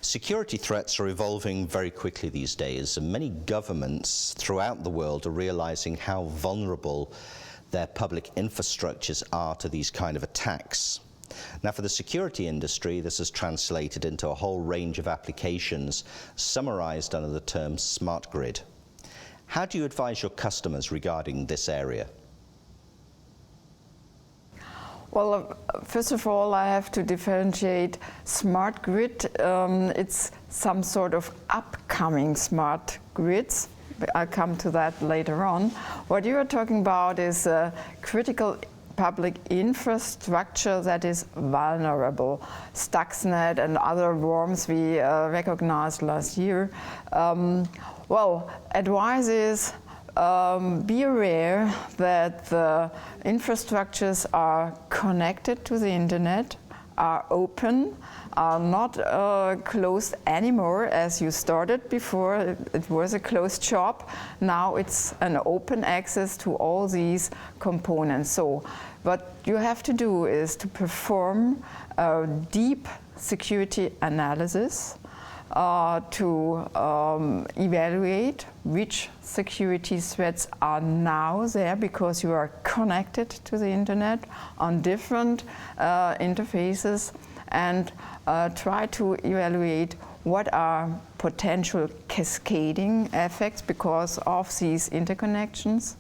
Security threats are evolving very quickly these days, and many governments throughout the world are realizing how vulnerable their public infrastructures are to these kind of attacks. Now, for the security industry, this has translated into a whole range of applications summarized under the term smart grid. How do you advise your customers regarding this area? Well, first of all, I have to differentiate smart grid. It's some sort of upcoming smart grids. I'll come to that later on. What you are talking about is a critical public infrastructure that is vulnerable. Stuxnet and other worms we recognized last year. Well, advice is be aware that the infrastructures are connected to the internet, are open, are not closed anymore as you started before. It was a closed shop. Now it's an open access to all these components. So what you have to do is to perform a deep security analysis to evaluate which security threats are now there because you are connected to the internet on different interfaces, and try to evaluate what are potential cascading effects because of these interconnections.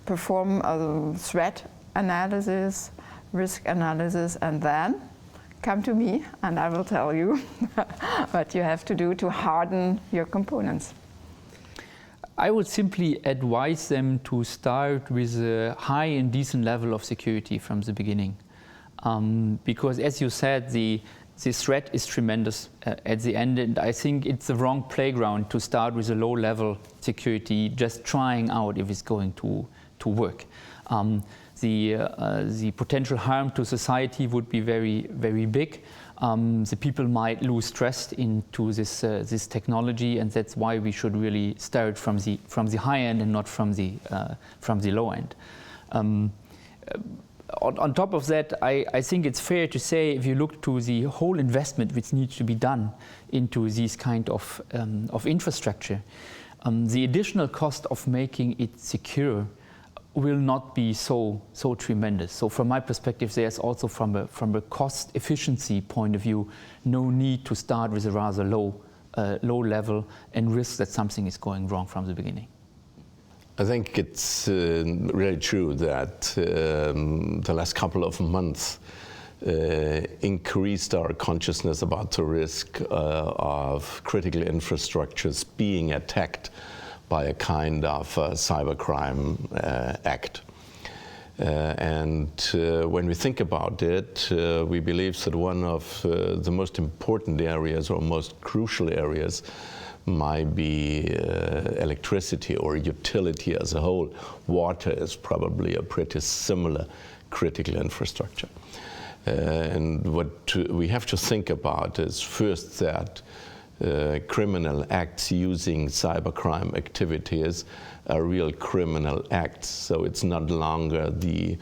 Perform a threat analysis, risk analysis, and then come to me and I will tell you what you have to do to harden your components. I would simply advise them to start with a high and decent level of security from the beginning. Because as you said, the threat is tremendous at the end, and I think it's the wrong playground to start with a low level security, just trying out if it's going to work. The potential harm to society would be very, very big. The people might lose trust into this technology, and that's why we should really start from the high end and not from the low end. On top of that, I think it's fair to say, if you look to the whole investment which needs to be done into these kind of infrastructure, the additional cost of making it secure will not be so tremendous. So from my perspective, there's also from a cost efficiency point of view, no need to start with a rather low level and risk that something is going wrong from the beginning. I think it's really true that the last couple of months increased our consciousness about the risk of critical infrastructures being attacked by a kind of cybercrime act. And when we think about it, we believe that one of the most important areas or most crucial areas might be electricity or utility as a whole. Water is probably a pretty similar critical infrastructure. And what we have to think about is first that criminal acts using cybercrime activities are real criminal acts. So it's not longer the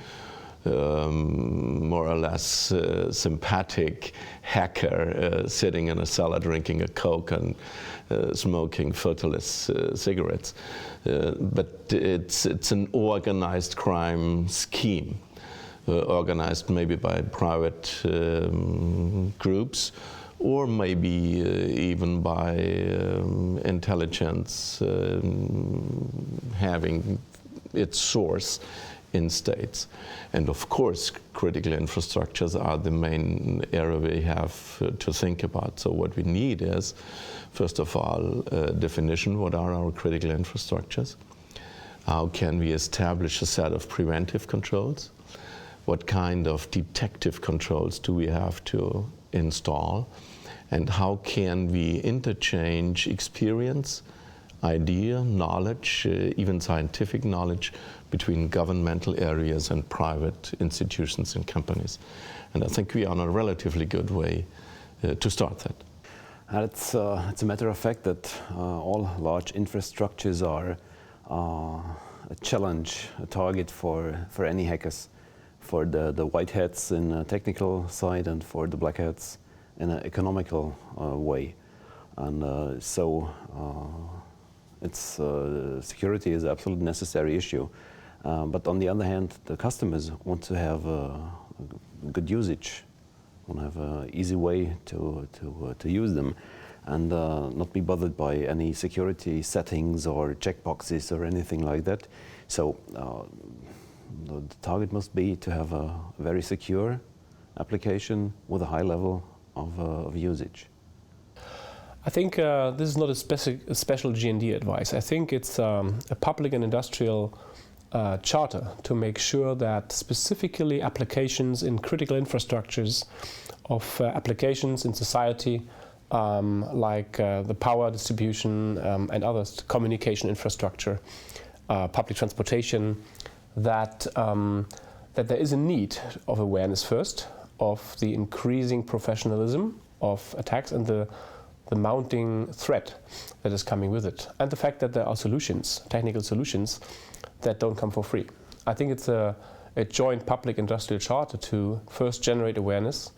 more or less sympathetic hacker sitting in a cellar drinking a Coke and smoking filterless cigarettes. But it's an organized crime scheme, organized maybe by private groups, or maybe even by intelligence having its source in states. And of course, critical infrastructures are the main area we have to think about. So what we need is, first of all, definition. What are our critical infrastructures? How can we establish a set of preventive controls? What kind of detective controls do we have to install? And how can we interchange experience, idea, knowledge, even scientific knowledge between governmental areas and private institutions and companies? And I think we are on a relatively good way to start that. It's a matter of fact that all large infrastructures are a challenge, a target for any hackers, for the white hats in the technical side and for the black hats in an economical way. And security is an absolutely necessary issue. But on the other hand, the customers want to have good usage, want to have an easy way to use them, and not be bothered by any security settings or checkboxes or anything like that. So the target must be to have a very secure application with a high level of usage. I think this is not a special G&D advice. I think it's a public and industrial charter to make sure that specifically applications in critical infrastructures of applications in society, like the power distribution and others, communication infrastructure, public transportation, that there is a need of awareness first of the increasing professionalism of attacks and the mounting threat that is coming with it, and the fact that there are solutions, technical solutions, that don't come for free. I think it's a joint public industrial charter to first generate awareness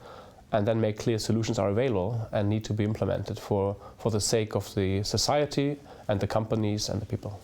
and then make clear solutions are available and need to be implemented for the sake of the society and the companies and the people.